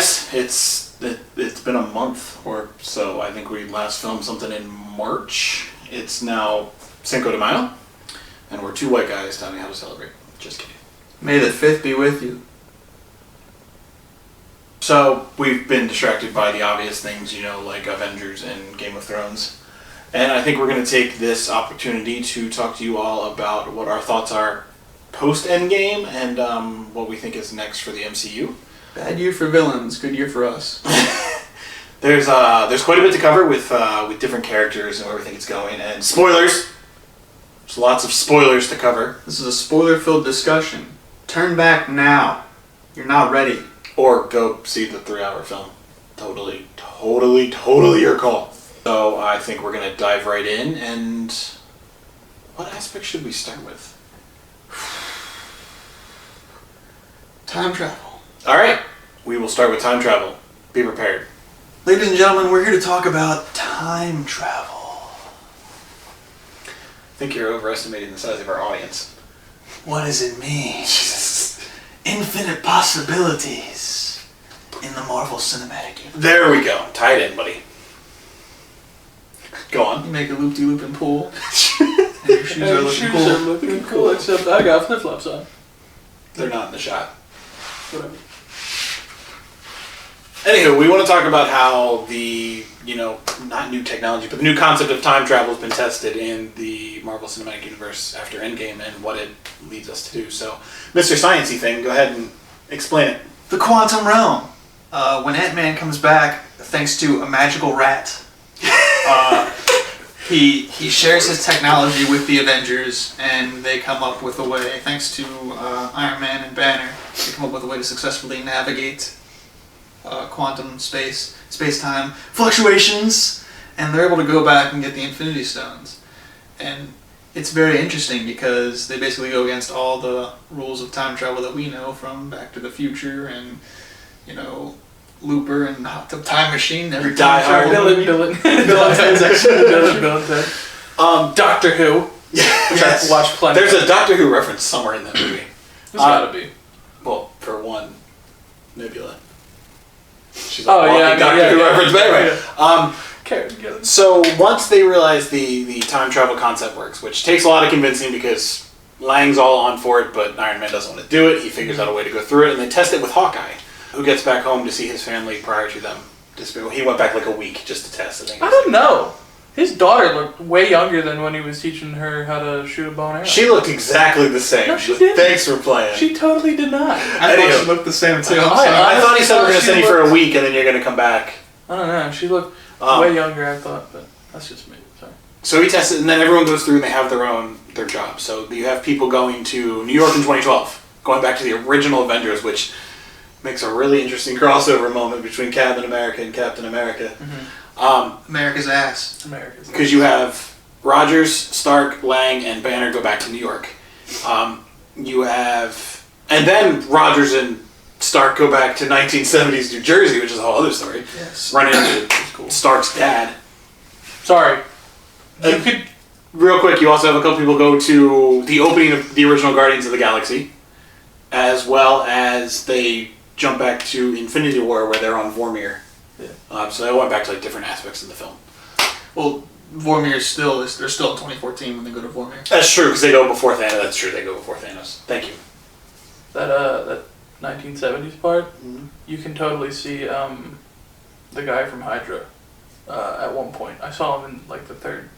guys. It's been a month or so. I think we last filmed something in March. It's now Cinco de Mayo, and we're two white guys telling me how to celebrate. Just kidding. May the 5th be with you. So we've been distracted by the obvious things, like Avengers and Game of Thrones. And I think we're going to take this opportunity to talk to you all about what our thoughts are post-Endgame and what we think is next for the MCU. Bad year for villains, good year for us. There's quite a bit to cover with different characters and where we think it's going. And spoilers! There's lots of spoilers to cover. This is a spoiler-filled discussion. Turn back now. You're not ready. Or go see the 3-hour film. Totally your call. So I think we're going to dive right in, and what aspect should we start with? Time travel. Alright, we will start with time travel. Be prepared. Ladies and gentlemen, we're here to talk about time travel. I think you're overestimating the size of our audience. What does it mean? Infinite possibilities in the Marvel Cinematic Universe. There we go. Tie it in, buddy. Go on. You make a loop-de-loop and pull. And your shoes are looking cool. Except I got flip-flops on. They're not in the shot. Whatever. Anywho, we want to talk about how the, not new technology, but the new concept of time travel has been tested in the Marvel Cinematic Universe after Endgame and what it leads us to do. So, Mr. Sciencey thing, go ahead and explain it. The quantum realm. When Ant-Man comes back, thanks to a magical rat, he shares his technology with the Avengers, and they come up with a way, thanks to Iron Man and Banner, they come up with a way to successfully navigate quantum space-time fluctuations, and they're able to go back and get the Infinity Stones. And it's very interesting because they basically go against all the rules of time travel that we know from Back to the Future and, Looper and Hot Tub Time Machine. Every Die Hard. Bill Doctor Who. Yes. Watch plenty. There's a Doctor Who reference somewhere in that movie. There's gotta be. Well, for one, Nebula. She's Oh, yeah, Doctor Who reference. But anyway, so once they realize the time travel concept works, which takes a lot of convincing because Lang's all on for it, but Iron Man doesn't want to do it. He figures out a way to go through it, and they test it with Hawkeye, who gets back home to see his family prior to them. He went back like a week just to test. I don't know. His daughter looked way younger than when he was teaching her how to shoot a bow and arrow. She looked exactly the same. No, she didn't. Thanks for playing. She totally did not. I thought she looked the same too. I thought he said we're going to send you for a week and then you're going to come back. I don't know. She looked way younger, I thought, but that's just me. Sorry. So he tests it, and then everyone goes through and they have their job. So you have people going to New York in 2012, going back to the original Avengers, which makes a really interesting crossover moment between Captain America and Captain America. Mm-hmm. America's ass. Because you have Rogers, Stark, Lang, and Banner go back to New York. And then Rogers and Stark go back to 1970s New Jersey, which is a whole other story. Yes. Run into Stark's dad. Sorry. Real quick, you also have a couple people go to the opening of the original Guardians of the Galaxy, as well as they jump back to Infinity War where they're on Vormir. Yeah. So they went back to different aspects of the film. Well, Vormir they're still in 2014 when they go to Vormir. That's true, because they go before Thanos. That's true, they go before Thanos. Thank you. That 1970s part, you can totally see the guy from Hydra at one point. I saw him in the third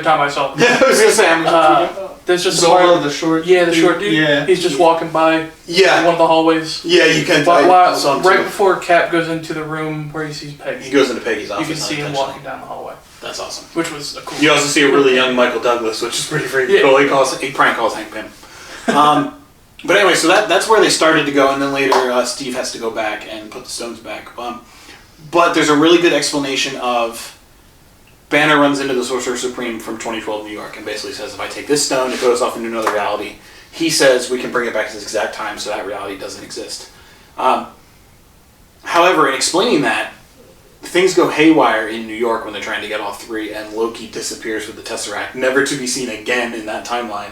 time I saw him. I was gonna say, there's just Zoro, the short short dude. Yeah. He's just walking by one of the hallways. Yeah, you can. Right before Cap goes into the room where he sees Peggy. He goes into Peggy's office. You can see him walking down the hallway. That's awesome. Which was a cool. You also see a really young Michael Douglas, which is pretty freaking cool. He prank calls Hank Pym. But anyway, so that's where they started to go, and then later Steve has to go back and put the stones back. But there's a really good explanation of Banner runs into the Sorcerer Supreme from 2012 New York and basically says, if I take this stone, it goes off into another reality. He says we can bring it back to this exact time so that reality doesn't exist. However, in explaining that, things go haywire in New York when they're trying to get all three, and Loki disappears with the Tesseract, never to be seen again in that timeline.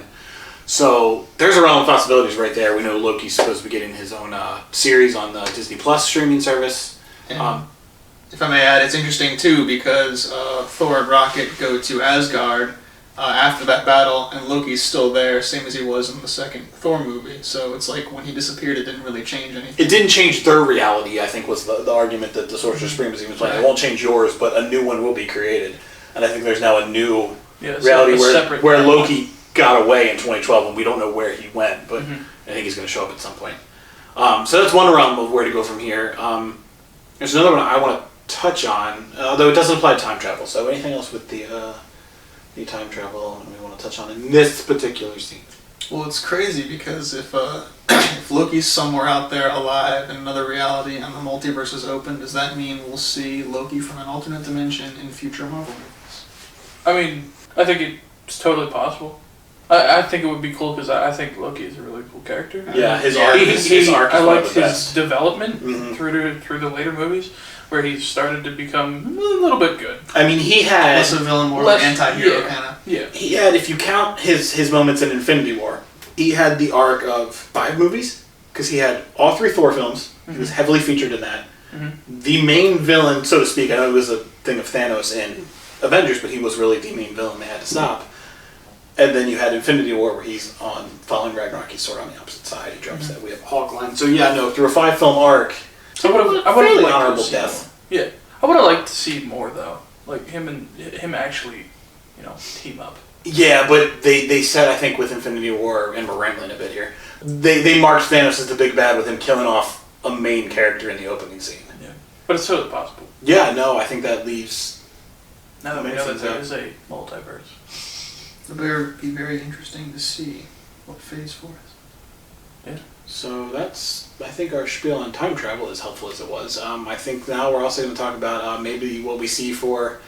So there's a realm of possibilities right there. We know Loki's supposed to be getting his own series on the Disney Plus streaming service. And if I may add, it's interesting too because Thor and Rocket go to Asgard after that battle, and Loki's still there, same as he was in the second Thor movie. So it's like when he disappeared, it didn't really change anything. It didn't change their reality, I think, was the argument that the Sorcerer Supreme was even playing. It won't change yours, but a new one will be created. And I think there's now a new reality where Loki got away in 2012, and we don't know where he went, but I think he's going to show up at some point. So that's one realm of where to go from here. There's another one I want to touch on, although it doesn't apply to time travel. So anything else with the time travel we want to touch on in this particular scene? Well, it's crazy because if Loki's somewhere out there alive in another reality and the multiverse is open, does that mean we'll see Loki from an alternate dimension in future Marvel movies? I mean, I think it's totally possible. I think it would be cool because I think Loki is a really cool character. Yeah, his arc is I one of liked the his best. development through the later movies, where he started to become a little bit good. I mean, he had Less a villain, more of an anti-hero kind of. Yeah. He had, if you count his moments in Infinity War, he had the arc of 5 movies, because he had all 3 Thor films. He was heavily featured in that. The main villain, so to speak, I know it was a thing of Thanos in Avengers, but he was really the main villain they had to stop. And then you had Infinity War, where he's on, following Ragnarok, he's sort of on the opposite side. He drops that We Have Hawk line. So yeah, no, through a 5-film arc, I would have fairly liked honorable to see death. more. Yeah, I would have liked to see more though, like him actually, team up. Yeah, but they said, I think, with Infinity War, and we're rambling a bit here, they marked Thanos as the big bad with him killing off a main character in the opening scene. Yeah, but it's totally possible. Yeah, no, I think that leaves... Now that we know that there is a multiverse. It'll be very interesting to see what Phase 4 is. Yeah. So that's, I think, our spiel on time travel, as helpful as it was. I think now we're also going to talk about maybe what we see for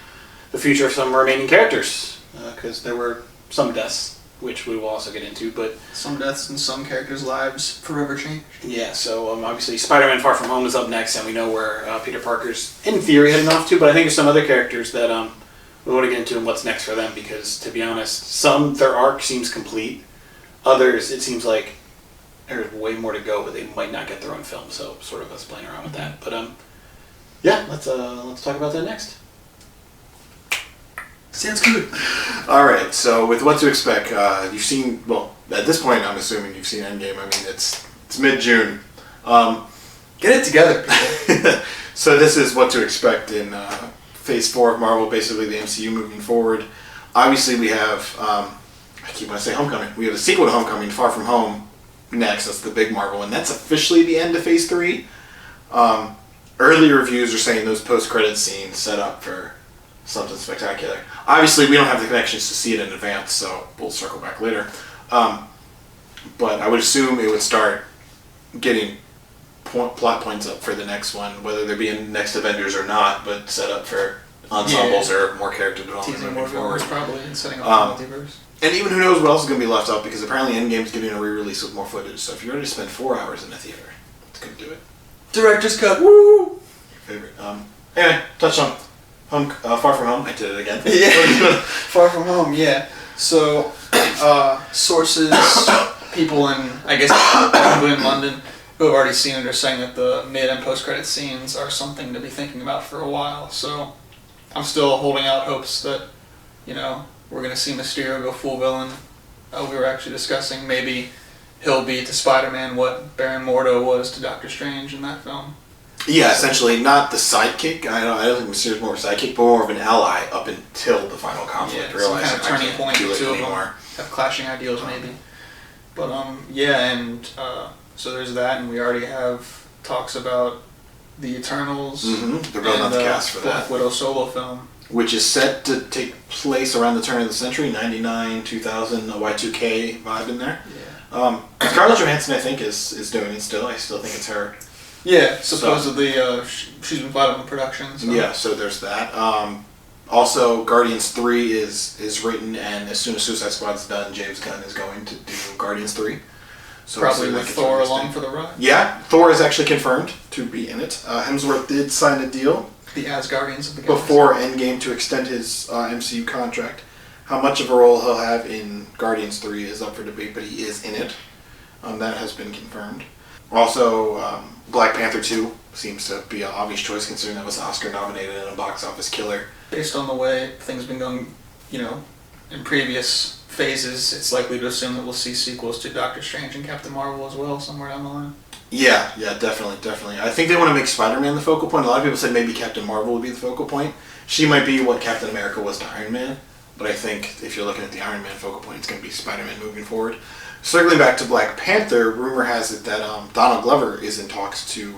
the future of some remaining characters, because there were some deaths, which we will also get into, but... Some deaths and some characters' lives forever changed. Yeah, so obviously Spider-Man Far From Home is up next, and we know where Peter Parker's, in theory, heading off to, but I think there's some other characters that we want to get into and what's next for them, because, to be honest, some, their arc seems complete. Others, it seems like there's way more to go, but they might not get their own film, so sort of us playing around with that. But, yeah, let's talk about that next. Sounds good. All right, so with what to expect, you've seen, well, at this point, I'm assuming you've seen Endgame. I mean, it's mid-June. Get it together. So this is what to expect in Phase 4 of Marvel, basically the MCU moving forward. Obviously, we have, I keep wanting to say Homecoming. We have a sequel to Homecoming, Far From Home, next. That's the big Marvel, and that's officially the end of Phase 3. Early reviews are saying those post-credits scenes set up for something spectacular. Obviously, we don't have the connections to see it in advance, so we'll circle back later. But I would assume it would start getting plot points up for the next one, whether they're being next Avengers or not, but set up for ensembles or more character development Teasing more moving forward. villains probably and setting up the multiverse. And even who knows what else is going to be left out, because apparently Endgame's getting a re-release with more footage. So if you're ready to spend 4 hours in the theater, it's going to do it. Director's cut. Woo! Your favorite. Anyway, touch on Far From Home. I did it again. Yeah. Far From Home. Yeah. So sources, people in probably in London who have already seen it are saying that the mid and post credit scenes are something to be thinking about for a while. So I'm still holding out hopes that we're going to see Mysterio go full villain. We were actually discussing maybe he'll be to Spider-Man what Baron Mordo was to Doctor Strange in that film. Yeah, essentially not the sidekick. I don't think Mysterio's more of a sidekick, but more of an ally up until the final conflict. Yeah, some kind of turning point. Do it Two of them anymore. have clashing ideals maybe. But so there's that, and we already have talks about the Eternals. Mm-hmm. They're building up the cast for Black that. Widow solo film. Which is set to take place around the turn of the century, 99, 2000, a Y2K vibe in there. Yeah. Scarlett Johansson, I think, is doing it still. I still think it's her. Yeah, supposedly she's been part of the production. So. Yeah, so there's that. Also, Guardians 3 is written, and as soon as Suicide Squad's done, James Gunn is going to do Guardians 3. So probably we'll with see Thor along for the ride. Yeah, Thor is actually confirmed to be in it. Hemsworth did sign a deal The Asgardians of the Galaxy. before Endgame to extend his MCU contract. How much of a role he'll have in Guardians 3 is up for debate, but he is in it. That has been confirmed. Also, Black Panther 2 seems to be an obvious choice considering that was Oscar nominated and a box office killer. Based on the way things have been going, in previous phases, it's likely to assume that we'll see sequels to Doctor Strange and Captain Marvel as well somewhere down the line. Yeah, definitely. I think they want to make Spider-Man the focal point. A lot of people said maybe Captain Marvel would be the focal point. She might be what Captain America was to Iron Man, but I think if you're looking at the Iron Man focal point, it's going to be Spider-Man moving forward. Circling back to Black Panther, rumor has it that Donald Glover is in talks to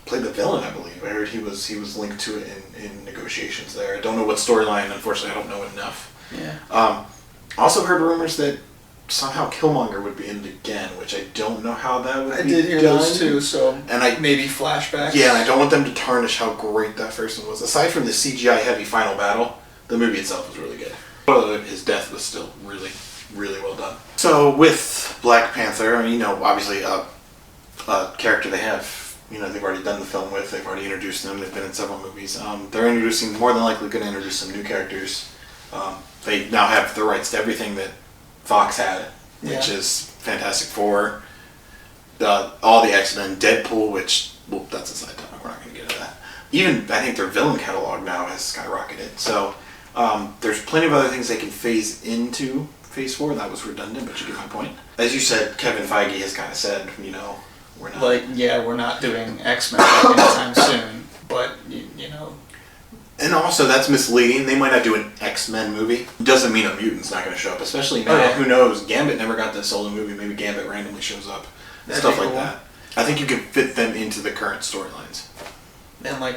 play the villain, I believe. I heard he was linked to it in negotiations there. I don't know what storyline, unfortunately I don't know it enough. Yeah. Also heard rumors that somehow Killmonger would be in it again, which I don't know how that would be I did hear done. those too, so And maybe flashbacks. Yeah, and I don't want them to tarnish how great that first one was. Aside from the CGI-heavy final battle, the movie itself was really good. Although his death was still really, really well done. So with Black Panther, obviously a character they have, they've already done the film with, they've already introduced them, they've been in several movies. They're introducing, more than likely going to introduce some new characters. They now have the rights to everything that Fox had, which is Fantastic Four, all the X-Men, Deadpool, which, well, that's a side topic, we're not going to get into that. Even, I think their villain catalog now has skyrocketed. So, there's plenty of other things they can phase into Phase 4. That was redundant, but you get my point. As you said, Kevin Feige has kind of said, we're not... we're not doing X-Men anytime soon, but, And also, that's misleading. They might not do an X-Men movie. Doesn't mean a mutant's not going to show up, especially now. Who knows? Gambit never got that solo movie. Maybe Gambit randomly shows up. Stuff like that. I think you can fit them into the current storylines. And, I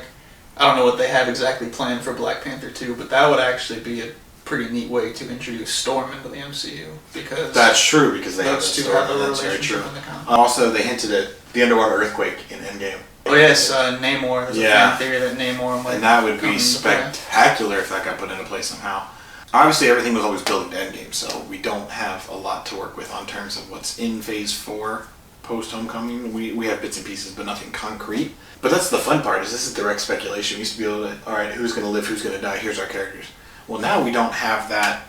don't know what they have exactly planned for Black Panther 2, but that would actually be a pretty neat way to introduce Storm into the MCU, because... That's true, because they have those that two have a storyline. That's very true. relationship in the comics. Also, they hinted at the underwater earthquake in Endgame. Oh yes, Namor. There's a fan theory that Namor might... And that would come be into play. spectacular if that got put into play somehow. Obviously, everything was always building to Endgame, so we don't have a lot to work with on terms of what's in Phase 4 post-Homecoming. We have bits and pieces, but nothing concrete. But that's the fun part, is this is direct speculation. We used to be able to, alright, who's going to live, who's going to die, here's our characters. Well, now we don't have that.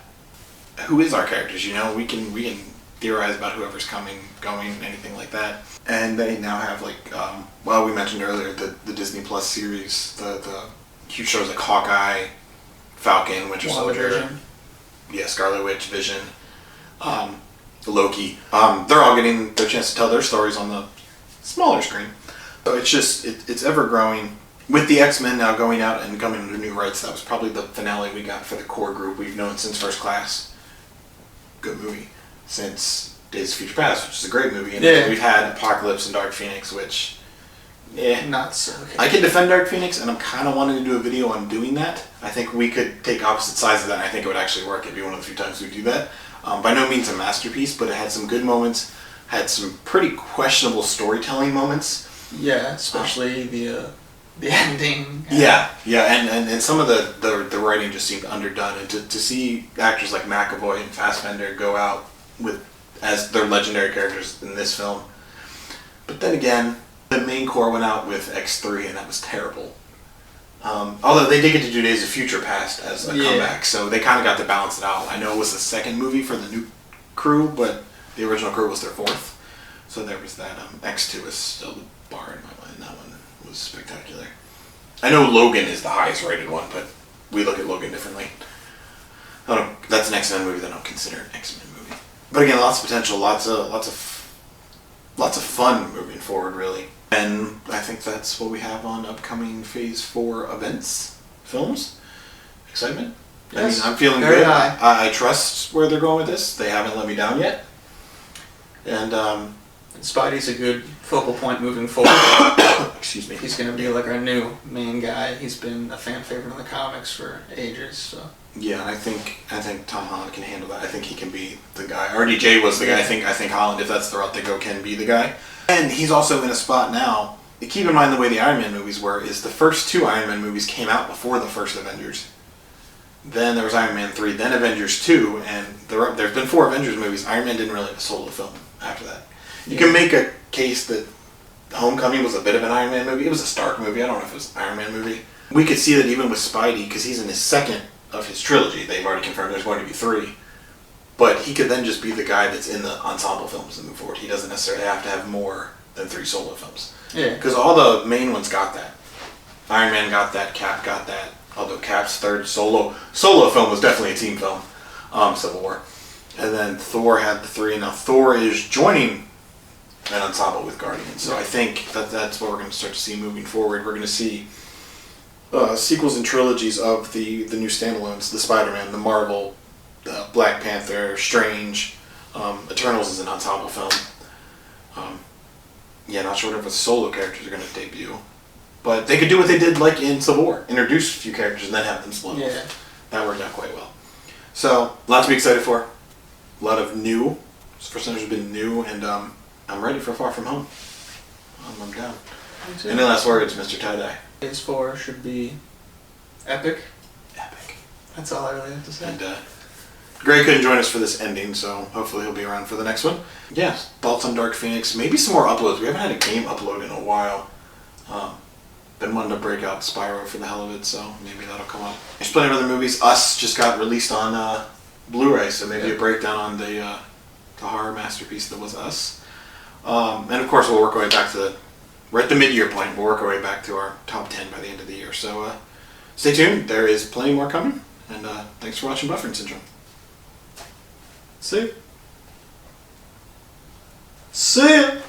Who is our characters, We can theorize about whoever's coming, going, anything like that. And they now have, we mentioned earlier, the Disney Plus series, the huge shows like Hawkeye, Falcon, Winter Soldier, Scarlet Witch, Vision, Loki. They're all getting their chance to tell their stories on the smaller screen. So it's ever growing. With the X-Men now going out and coming under new rights, that was probably the finale we got for the core group we've known since First Class. Good movie. Since Days of Future Past, which is a great movie. And then we've had Apocalypse and Dark Phoenix, which... Not so good. I can defend Dark Phoenix, and I'm kind of wanting to do a video on doing that. I think we could take opposite sides of that, and I think it would actually work. It'd be one of the few times we do that. By no means a masterpiece, but it had some good moments, had some pretty questionable storytelling moments. Yeah, especially the ending. And some of the writing just seemed underdone, and to see actors like McAvoy and Fassbender go out as their legendary characters in this film. But then again, the main core went out with X3, and that was terrible. Although they did get to do Days of Future Past as a comeback, so they kind of got to balance it out. I know it was the second movie for the new crew, but the original crew was their fourth. So there was that. X2 is still the bar in my mind. That one was spectacular. I know Logan is the highest rated one, but we look at Logan differently. That's an X-Men movie that I don't consider an X-Men movie. But again, lots of potential, lots of fun moving forward, really. And I think that's what we have on upcoming Phase 4 events, films. Excitement. Yes, I'm feeling very good. high. I trust where they're going with this. They haven't let me down yet. And Spidey's a good focal point moving forward. excuse me. He's going to be our new main guy. He's been a fan favorite in the comics for ages. So. Yeah, I think Tom Holland can handle that. I think he can be the guy. RDJ was the guy. I think Holland, if that's the route they go, can be the guy. And he's also in a spot now. Keep in mind the way the Iron Man movies were, is the first two Iron Man movies came out before the first Avengers. Then there was Iron Man 3, then Avengers 2, and there's been 4 Avengers movies. Iron Man didn't really have a solo film after that. You can make a case that Homecoming was a bit of an Iron Man movie. It was a Stark movie. I don't know if it was an Iron Man movie. We could see that even with Spidey, because he's in his second of his trilogy. They've already confirmed there's going to be 3. But he could then just be the guy that's in the ensemble films and move forward. He doesn't necessarily have to have more than 3 solo films. Yeah. Because all the main ones got that. Iron Man got that, Cap got that. Although Cap's third solo film was definitely a team film, Civil War. And then Thor had the 3, and now Thor is joining an ensemble with Guardians. So I think that's what we're going to start to see moving forward. We're going to see sequels and trilogies of the new standalones, the Spider-Man, the Marvel, the Black Panther, Strange, Eternals is an ensemble film. Not sure if the solo characters are going to debut. But they could do what they did like in Civil War. Introduce a few characters and then have them split off. That worked out quite well. So, a lot to be excited for. A lot of new. This first time has been new, and I'm ready for Far From Home. I'm down. Any last words, Mr. Tie-Dye? Phase 4 should be epic. Epic. That's all I really have to say. And Greg couldn't join us for this ending, so hopefully he'll be around for the next one. Yes, thoughts on Dark Phoenix. Maybe some more uploads. We haven't had a game upload in a while. Been wanting to break out Spyro for the hell of it, so maybe that'll come up. There's plenty of other movies. Us just got released on Blu-ray, so maybe a breakdown on the horror masterpiece that was Us. And of course, we'll work our way back to we're at the mid-year point. We'll work our way back to our top 10 by the end of the year. So stay tuned. There is plenty more coming. And thanks for watching Buffering Syndrome. See ya.